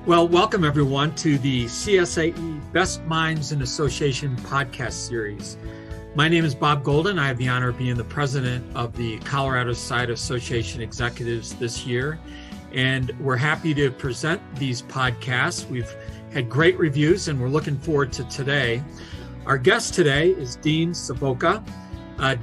Well, welcome everyone to the CSAE Best Minds in Association podcast series. My name is Bob Golden. I have the honor of being the president of the Colorado Side Association Executives this year. And we're happy to present these podcasts. We've had great reviews and we're looking forward to today. Our guest today is Dean Savoca.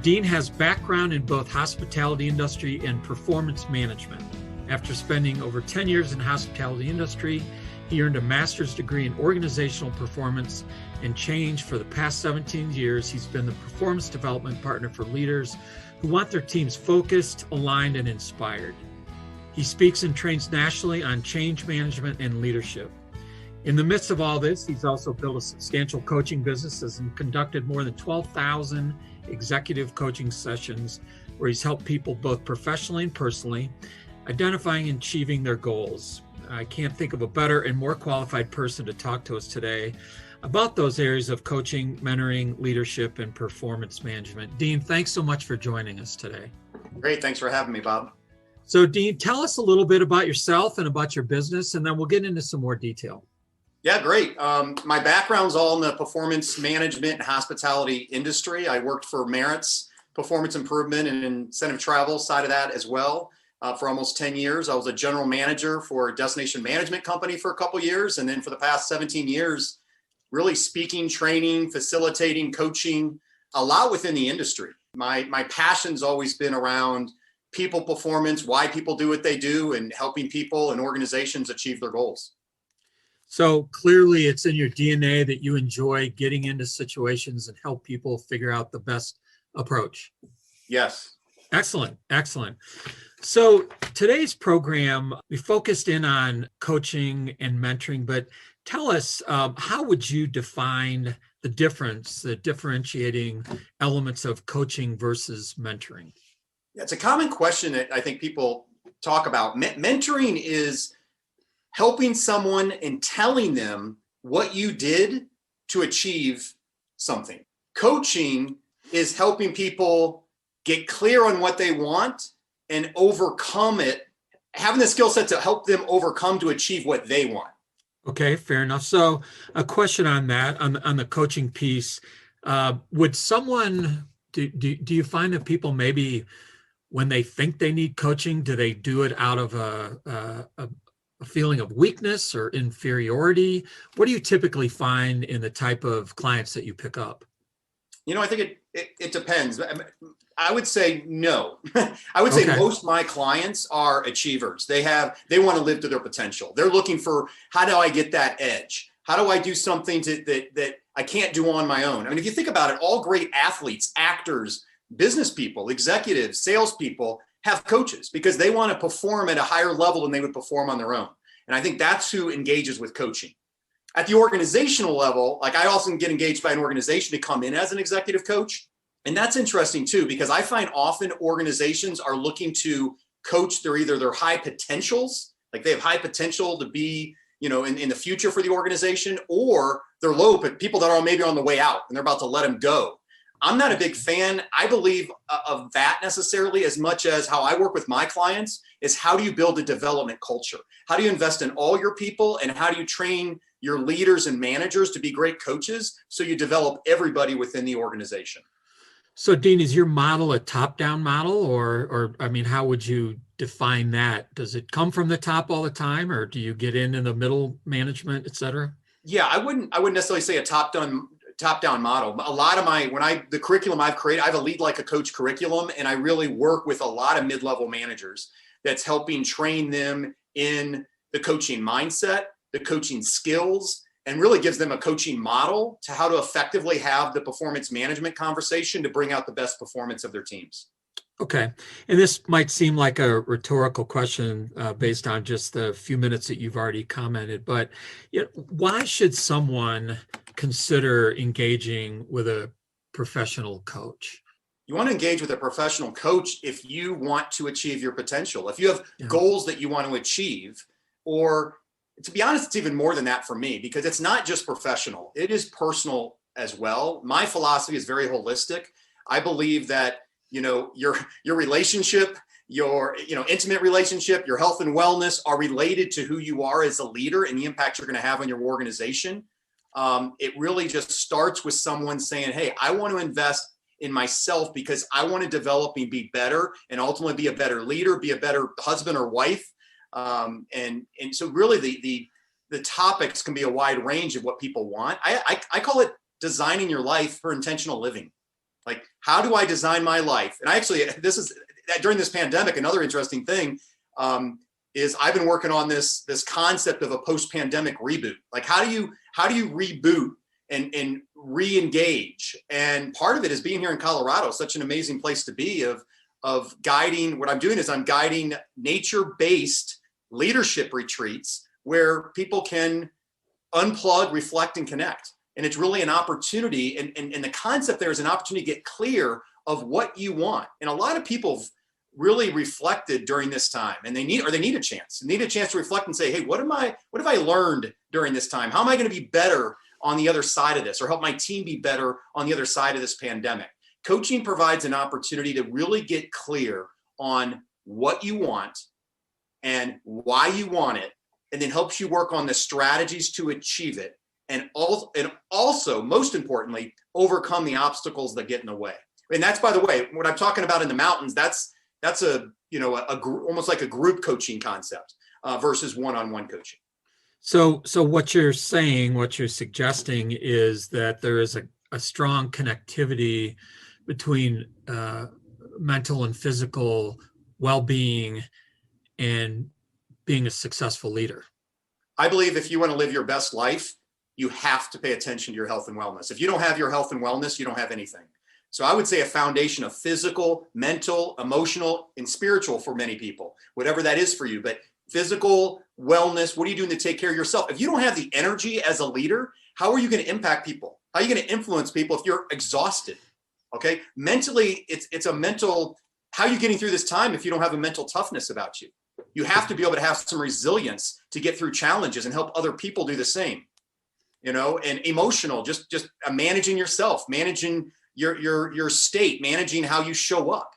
Dean has background in both hospitality industry and performance management. After spending over 10 years in the hospitality industry, he earned a master's degree in organizational performance and change. For the past 17 years, he's been the performance development partner for leaders who want their teams focused, aligned, and inspired. He speaks and trains nationally on change management and leadership. In the midst of all this, he's also built a substantial coaching business and conducted more than 12,000 executive coaching sessions where he's helped people both professionally and personally identifying and achieving their goals. I can't think of a better and more qualified person to talk to us today about those areas of coaching, mentoring, leadership, and performance management. Dean, thanks so much for joining us today. Great. Thanks for having me, Bob. So Dean, tell us a little bit about yourself and about your business, and then we'll get into some more detail. Yeah, great. My background's all in the performance management and hospitality industry. I worked for Merit's performance improvement and incentive travel side of that as well. For almost 10 years. I was a general manager for a destination management company for a couple of years. And then for the past 17 years, really speaking, training, facilitating, coaching, a lot within the industry. My passion's always been around people performance, why people do what they do, and helping people and organizations achieve their goals. So clearly it's in your DNA that you enjoy getting into situations and help people figure out the best approach. Yes. Excellent. So today's program, we focused in on coaching and mentoring, but tell us, how would you define the differentiating elements of coaching versus mentoring? Yeah, it's a common question that I think people talk about. Mentoring is helping someone and telling them what you did to achieve something. Coaching is helping people get clear on what they want and overcome it, having the skill set to help them overcome to achieve what they want. Okay, fair enough. So a question on that, on the coaching piece, would someone, do you find that people maybe when they think they need coaching, do they do it out of a feeling of weakness or inferiority? What do you typically find in the type of clients that you pick up? I think it depends. I would say no. I would say most of my clients are achievers. They want to live to their potential. They're looking for, how do I get that edge? How do I do something that I can't do on my own? I mean, if you think about it, all great athletes, actors, business people, executives, salespeople have coaches because they want to perform at a higher level than they would perform on their own. And I think that's who engages with coaching. At the organizational level, like I often get engaged by an organization to come in as an executive coach. And that's interesting too, because I find often organizations are looking to coach either their high potentials, like they have high potential to be, in the future for the organization, or they're low, but people that are maybe on the way out and they're about to let them go. I'm not a big fan, I believe, of that necessarily, as much as how I work with my clients is how do you build a development culture? How do you invest in all your people, and how do you train your leaders and managers to be great coaches so you develop everybody within the organization? So Dean, is your model a top-down model, or I mean, how would you define that? Does it come from the top all the time, or do you get in the middle management, et cetera? Yeah, I wouldn't necessarily say a top-down model. A lot of the curriculum I've created, I have a lead like a coach curriculum, and I really work with a lot of mid-level managers that's helping train them in the coaching mindset, the coaching skills, and really gives them a coaching model to how to effectively have the performance management conversation to bring out the best performance of their teams. Okay. And this might seem like a rhetorical question based on just the few minutes that you've already commented, but why should someone consider engaging with a professional coach? You want to engage with a professional coach if you want to achieve your potential. If you have goals that you want to achieve, or to be honest, it's even more than that for me, because it's not just professional, it is personal as well. My philosophy is very holistic. I believe that, your relationship your intimate relationship, your health and wellness are related to who you are as a leader and the impact you're going to have on your organization. It really just starts with someone saying, hey, I want to invest in myself because I want to develop and be better and ultimately be a better leader, be a better husband or wife. And so really the topics can be a wide range of what people want. I call it designing your life for intentional living. Like, how do I design my life? And this is during this pandemic, another interesting thing is I've been working on this concept of a post-pandemic reboot. Like, how do you reboot and re-engage? And part of it is being here in Colorado, such an amazing place to be, of guiding. What I'm doing is I'm guiding nature-based leadership retreats where people can unplug, reflect, and connect. And it's really an opportunity. And the concept there is an opportunity to get clear of what you want. And a lot of people have really reflected during this time, and they need a chance. They need a chance to reflect and say, hey, what have I learned during this time? How am I going to be better on the other side of this, or help my team be better on the other side of this pandemic? Coaching provides an opportunity to really get clear on what you want and why you want it, and then helps you work on the strategies to achieve it. And also, most importantly, overcome the obstacles that get in the way. And that's, by the way, what I'm talking about in the mountains, that's almost like a group coaching concept versus one-on-one coaching. So what you're suggesting is that there is a strong connectivity between mental and physical well-being and being a successful leader. I believe if you want to live your best life, you have to pay attention to your health and wellness. If you don't have your health and wellness, you don't have anything. So I would say a foundation of physical, mental, emotional, and spiritual for many people, whatever that is for you. But physical wellness, what are you doing to take care of yourself? If you don't have the energy as a leader, how are you going to impact people? How are you going to influence people if you're exhausted? Okay. Mentally, it's a mental, how are you getting through this time if you don't have a mental toughness about you? You have to be able to have some resilience to get through challenges and help other people do the same, and emotional, just managing yourself, managing your state, managing how you show up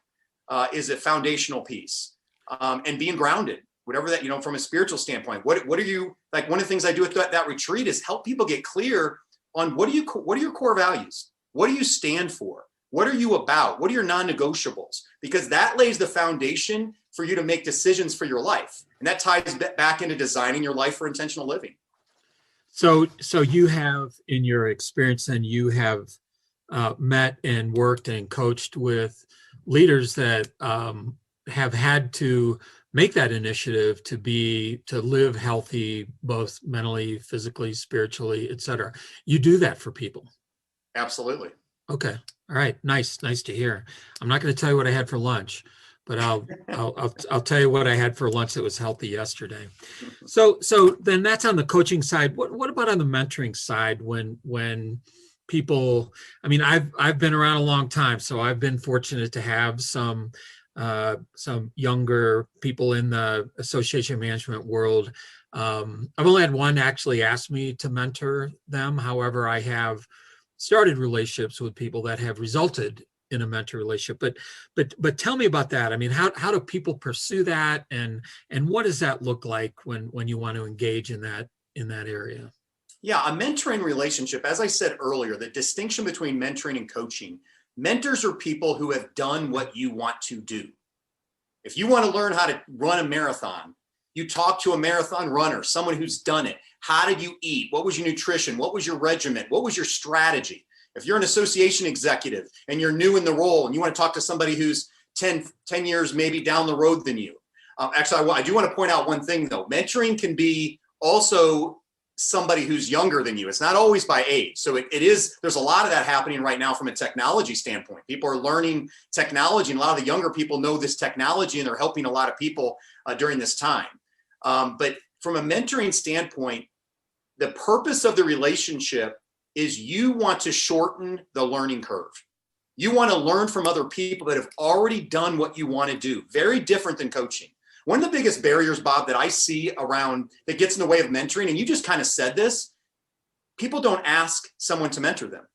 is a foundational piece. And being grounded, whatever that, from a spiritual standpoint, what are you, like, one of the things I do at that retreat is help people get clear on what are your core values? What do you stand for? What are you about? What are your non-negotiables? Because that lays the foundation for you to make decisions for your life. And that ties back into designing your life for intentional living. So you have, in your experience, and you have met and worked and coached with leaders that have had to make that initiative to live healthy, both mentally, physically, spiritually, et cetera. You do that for people. Absolutely. Okay. All right. Nice to hear. I'm not going to tell you what I had for lunch, but I'll tell you what I had for lunch that was healthy yesterday. So then that's on the coaching side. What about on the mentoring side when people, I mean, I've been around a long time, so I've been fortunate to have some younger people in the association management world. I've only had one actually ask me to mentor them. However, I have started relationships with people that have resulted in a mentor relationship. But tell me about that. I mean, how do people pursue that, and what does that look like when you want to engage in that area? Yeah, a mentoring relationship, as I said earlier, the distinction between mentoring and coaching, mentors are people who have done what you want to do. If you want to learn how to run a marathon, you talk to a marathon runner, someone who's done it. How did you eat? What was your nutrition? What was your regimen? What was your strategy? If you're an association executive and you're new in the role and you want to talk to somebody who's 10 years maybe down the road than you. Actually, I do want to point out one thing though. Mentoring can be also somebody who's younger than you. It's not always by age. So there's a lot of that happening right now from a technology standpoint. People are learning technology, and a lot of the younger people know this technology, and they're helping a lot of people during this time. But from a mentoring standpoint, the purpose of the relationship is you want to shorten the learning curve. You want to learn from other people that have already done what you want to do. Very different than coaching. One of the biggest barriers, Bob, that I see around that gets in the way of mentoring, and you just kind of said this, people don't ask someone to mentor them.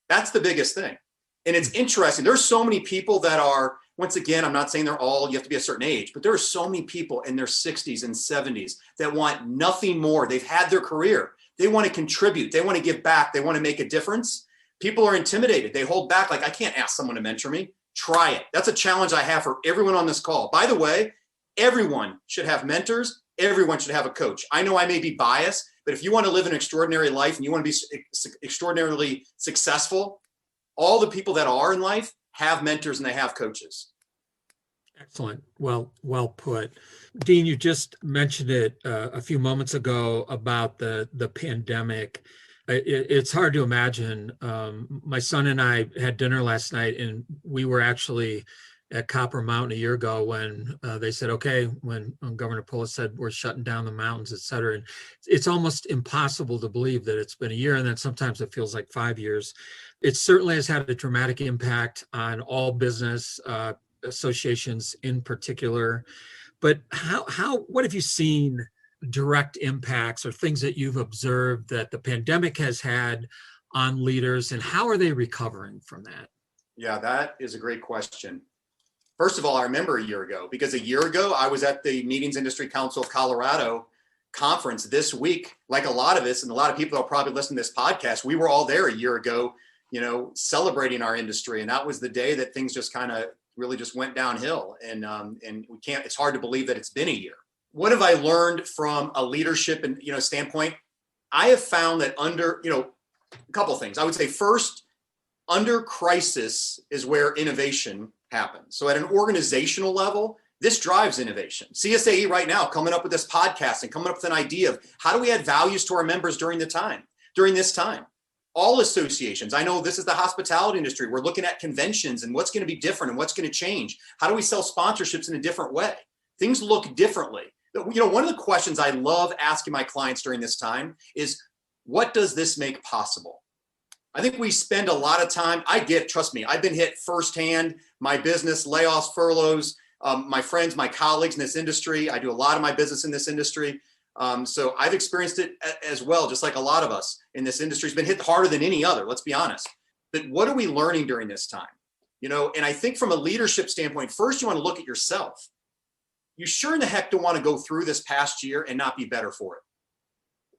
That's the biggest thing. And it's interesting. There's so many people that are once again, I'm not saying they're all, you have to be a certain age, but there are so many people in their 60s and 70s that want nothing more. They've had their career. They want to contribute. They want to give back. They want to make a difference. People are intimidated. They hold back. Like, I can't ask someone to mentor me. Try it. That's a challenge I have for everyone on this call. By the way, everyone should have mentors. Everyone should have a coach. I know I may be biased, but if you want to live an extraordinary life and you want to be extraordinarily successful, all the people that are in life have mentors and they have coaches. Excellent. Well put. Dean, you just mentioned it a few moments ago about the pandemic. It's hard to imagine. My son and I had dinner last night, and we were actually at Copper Mountain a year ago when they said, okay, when Governor Polis said we're shutting down the mountains, et cetera. And it's almost impossible to believe that it's been a year, and then sometimes it feels like 5 years. It certainly has had a dramatic impact on all business associations in particular. But what have you seen direct impacts or things that you've observed that the pandemic has had on leaders, and how are they recovering from that? Yeah, that is a great question. First of all, I remember a year ago, because a year ago I was at the Meetings Industry Council of Colorado conference this week. Like a lot of us and a lot of people that will probably listen to this podcast, we were all there a year ago, celebrating our industry. And that was the day that things just kind of really just went downhill. And it's hard to believe that it's been a year. What have I learned from a leadership and, standpoint? I have found that a couple of things. I would say first, under crisis is where innovation happens. So at an organizational level, this drives innovation. CSAE right now coming up with this podcast and coming up with an idea of how do we add values to our members during this time. All associations, I know this is the hospitality industry. We're looking at conventions and what's going to be different and what's going to change. How do we sell sponsorships in a different way? Things look differently. One of the questions I love asking my clients during this time is, what does this make possible? I think we spend a lot of time, trust me, I've been hit firsthand, my business, layoffs, furloughs, my friends, my colleagues in this industry. I do a lot of my business in this industry. So I've experienced it as well, just like a lot of us in this industry. It's been hit harder than any other, let's be honest. But what are we learning during this time? And I think from a leadership standpoint, first you want to look at yourself. You sure in the heck don't want to go through this past year and not be better for it.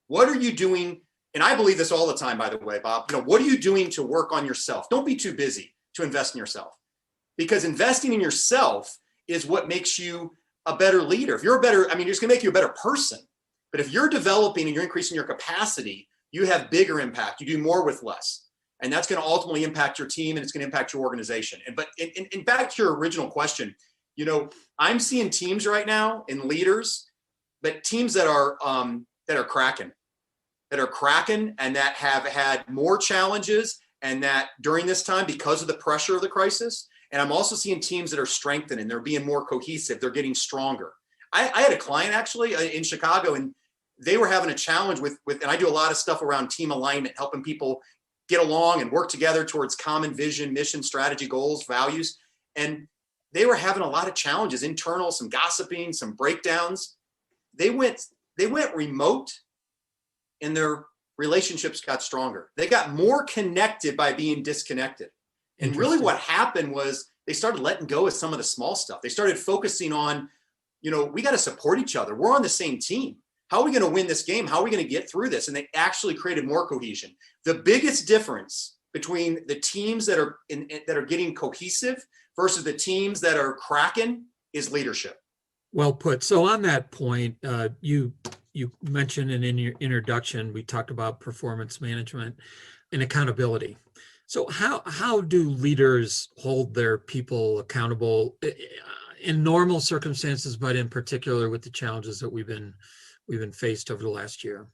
What are you doing? And I believe this all the time, by the way, Bob. What are you doing to work on yourself? Don't be too busy to invest in yourself, because investing in yourself is what makes you a better leader. If you're it's going to make you a better person. But if you're developing and you're increasing your capacity, you have bigger impact. You do more with less. And that's going to ultimately impact your team, and it's going to impact your organization. But back to your original question, I'm seeing teams right now and leaders, but teams that are cracking. And that have had more challenges, and that during this time, because of the pressure of the crisis. And I'm also seeing teams that are strengthening. They're being more cohesive. They're getting stronger. I had a client actually in Chicago, and they were having a challenge with, and I do a lot of stuff around team alignment, helping people get along and work together towards common vision, mission, strategy, goals, values. And they were having a lot of challenges, internal, some gossiping, some breakdowns. They went remote, and their relationships got stronger. They got more connected by being disconnected. And really what happened was they started letting go of some of the small stuff. They started focusing on, we got to support each other. We're on the same team. How are we going to win this game? How are we going to get through this? And they actually created more cohesion. The biggest difference between the teams that are getting cohesive versus the teams that are cracking is leadership. Well put. So on that point, you mentioned, and in your introduction, we talked about performance management and accountability. So how do leaders hold their people accountable in normal circumstances, but in particular with the challenges that we've been faced over the last year?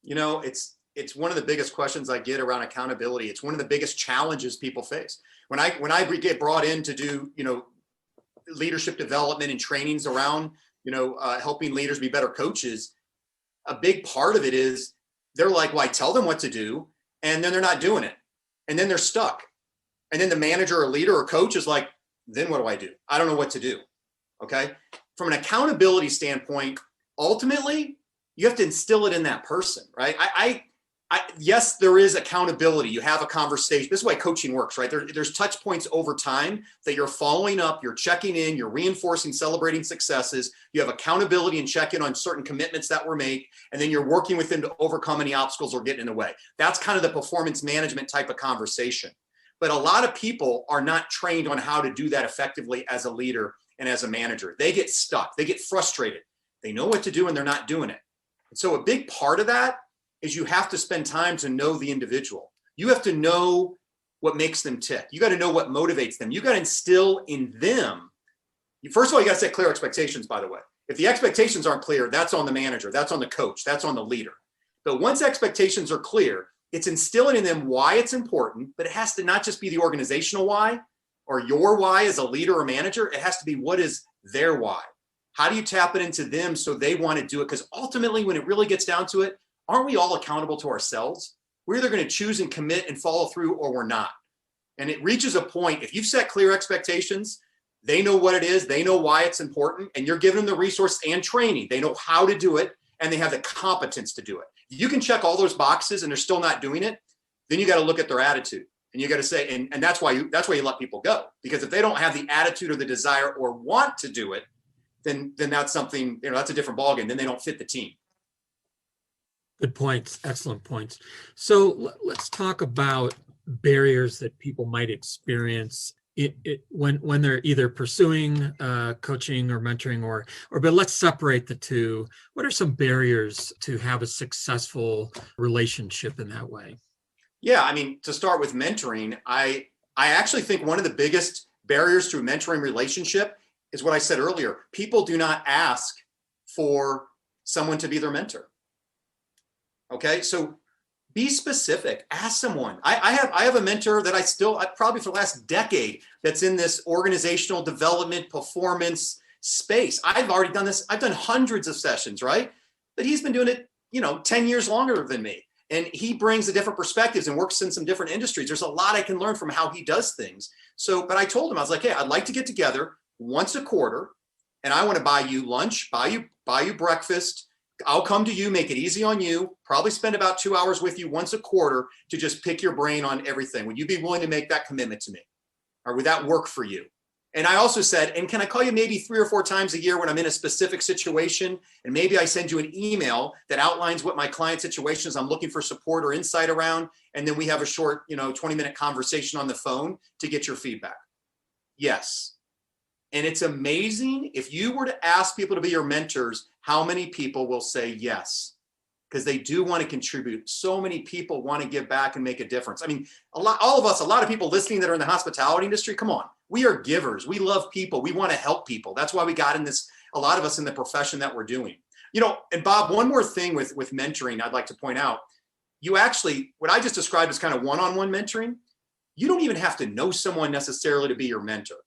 It's one of the biggest questions I get around accountability. It's one of the biggest challenges people face. When I get brought in to do, leadership development and trainings around, helping leaders be better coaches, a big part of it is they're like, well, I tell them what to do, and then they're not doing it. And then they're stuck. And then the manager or leader or coach is like, then what do I do? I don't know what to do. Okay. From an accountability standpoint, ultimately, you have to instill it in that person, right? Yes, there is accountability. You have a conversation. This is why coaching works, right? There's touch points over time that you're following up, you're checking in, you're reinforcing, celebrating successes. You have accountability and check in on certain commitments that were made, and then you're working with them to overcome any obstacles or get in the way. That's kind of the performance management type of conversation. But a lot of people are not trained on how to do that effectively as a leader and as a manager. They get stuck. They get frustrated. They know what to do and they're not doing it. And so a big part of that is you have to spend time to know the individual. You have to know what makes them tick. You got to know what motivates them. You got to instill in them. First of all, you got to set clear expectations, by the way. If the expectations aren't clear, that's on the manager, that's on the coach, that's on the leader. But once expectations are clear, it's instilling in them why it's important, but it has to not just be the organizational why or your why as a leader or manager. It has to be what is their why. How do you tap it into them so they want to do it? Because ultimately, when it really gets down to it, aren't we all accountable to ourselves? We're either going to choose and commit and follow through or we're not. And it reaches a point, if you've set clear expectations, they know what it is, they know why it's important, and you're giving them the resource and training. They know how to do it, and they have the competence to do it. You can check all those boxes and they're still not doing it, then you got to look at their attitude. And you got to say, and that's why you let people go. Because if they don't have the attitude or the desire or want to do it, then that's something, that's a different ballgame. Then they don't fit the team. Good points. Excellent points. So let's talk about barriers that people might experience when they're either pursuing coaching or mentoring or but let's separate the two. What are some barriers to have a successful relationship in that way? Yeah, I mean, to start with mentoring, I actually think one of the biggest barriers to a mentoring relationship is what I said earlier. People do not ask for someone to be their mentor. Okay, so be specific. Ask someone. I have a mentor that I probably for the last decade that's in this organizational development performance space. I've already done this. I've done hundreds of sessions, right? But he's been doing it, 10 years longer than me. And he brings a different perspectives and works in some different industries. There's a lot I can learn from how he does things. So, but I told him, I was like, hey, I'd like to get together once a quarter and I want to buy you lunch, buy you breakfast. I'll come to you, make it easy on you, probably spend about 2 hours with you once a quarter to just pick your brain on everything. Would you be willing to make that commitment to me? Or would that work for you? And I also said, and can I call you maybe 3 or 4 times a year when I'm in a specific situation? And maybe I send you an email that outlines what my client situation is I'm looking for support or insight around. And then we have a short, 20-minute conversation on the phone to get your feedback. Yes. And it's amazing if you were to ask people to be your mentors, how many people will say yes? Because they do want to contribute. So many people want to give back and make a difference. I mean, a lot of people listening that are in the hospitality industry, come on, we are givers. We love people. We want to help people. That's why we got in this, a lot of us in the profession that we're doing. And Bob, one more thing with mentoring I'd like to point out. You actually, what I just described as kind of one-on-one mentoring, you don't even have to know someone necessarily to be your mentor.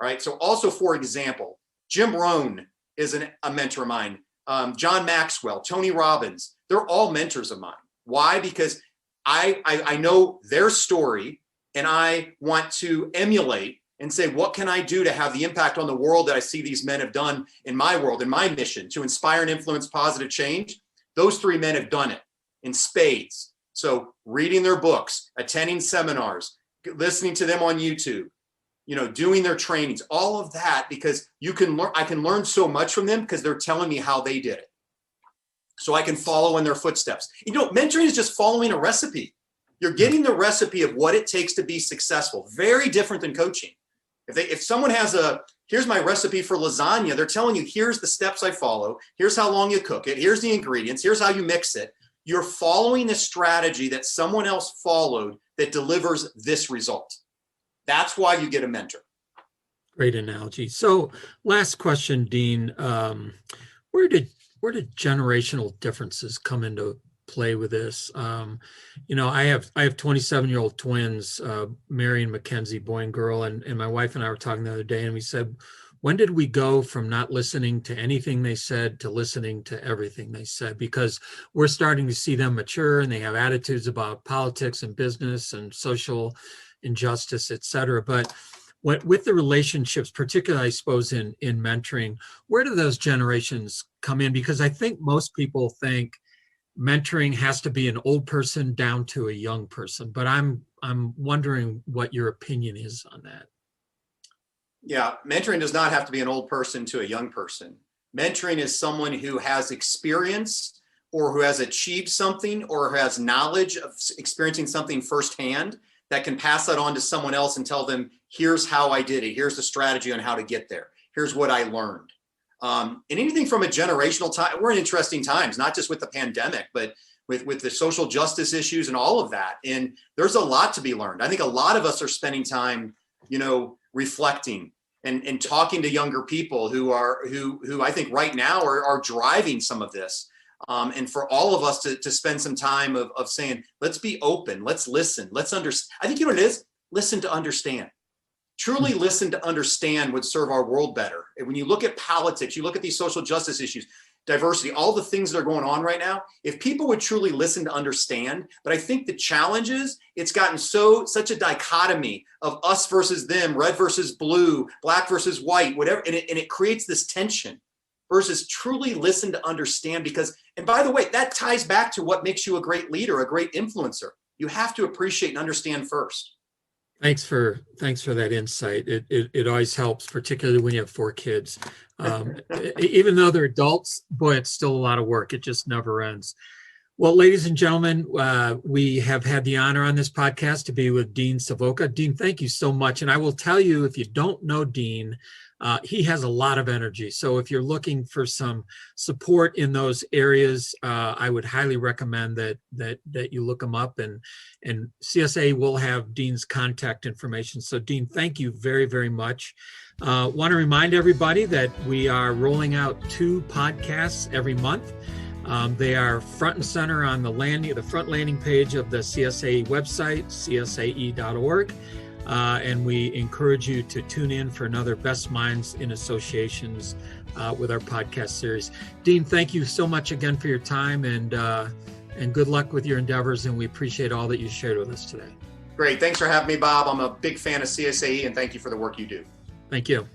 All right. So also, for example, Jim Rohn is a mentor of mine. John Maxwell, Tony Robbins, they're all mentors of mine. Why? Because I know their story and I want to emulate and say, what can I do to have the impact on the world that I see these men have done in my world, in my mission to inspire and influence positive change? Those 3 men have done it in spades. So reading their books, attending seminars, listening to them on YouTube, doing their trainings, all of that, because I can learn so much from them because they're telling me how they did it. So I can follow in their footsteps. Mentoring is just following a recipe. You're getting the recipe of what it takes to be successful. Very different than coaching. If someone has here's my recipe for lasagna, they're telling you, here's the steps I follow. Here's how long you cook it. Here's the ingredients. Here's how you mix it. You're following a strategy that someone else followed that delivers this result. That's why you get a mentor. Great analogy. So last question, Dean, where did generational differences come into play with this? I have 27-year-old twins, Mary and Mackenzie, boy and girl, and my wife and I were talking the other day and we said, when did we go from not listening to anything they said to listening to everything they said? Because we're starting to see them mature and they have attitudes about politics and business and social injustice, et cetera. But with the relationships, particularly, I suppose, in mentoring, where do those generations come in? Because I think most people think mentoring has to be an old person down to a young person, but I'm wondering what your opinion is on that. Yeah, mentoring does not have to be an old person to a young person. Mentoring is someone who has experience or who has achieved something or who has knowledge of experiencing something firsthand that can pass that on to someone else and tell them, here's how I did it. Here's the strategy on how to get there. Here's what I learned. And anything from a generational time, we're in interesting times, not just with the pandemic, but with the social justice issues and all of that. And there's a lot to be learned. I think a lot of us are spending time, reflecting and talking to younger people who I think right now are driving some of this. And for all of us to spend some time of saying, let's be open, let's listen, let's understand. I think it is, listen to understand. Truly listen to understand would serve our world better. And when you look at politics, you look at these social justice issues, diversity, all the things that are going on right now, if people would truly listen to understand, but I think the challenge is it's gotten such a dichotomy of us versus them, red versus blue, black versus white, whatever. And it creates this tension versus truly listen to understand and by the way, that ties back to what makes you a great leader, a great influencer. You have to appreciate and understand first. Thanks for that insight. It always helps, particularly when you have 4 kids. Even though they're adults, boy, it's still a lot of work. It just never ends. Well, ladies and gentlemen, we have had the honor on this podcast to be with Dean Savoca. Dean, thank you so much. And I will tell you, if you don't know Dean, he has a lot of energy. So if you're looking for some support in those areas, I would highly recommend that you look him up, and CSA will have Dean's contact information. So Dean, thank you very, very much. Want to remind everybody that we are rolling out 2 podcasts every month. They are front and center on the front landing page of the CSA website, csae.org. And we encourage you to tune in for another Best Minds in Associations with our podcast series. Dean, thank you so much again for your time, and good luck with your endeavors. And we appreciate all that you shared with us today. Great. Thanks for having me, Bob. I'm a big fan of CSAE, and thank you for the work you do. Thank you.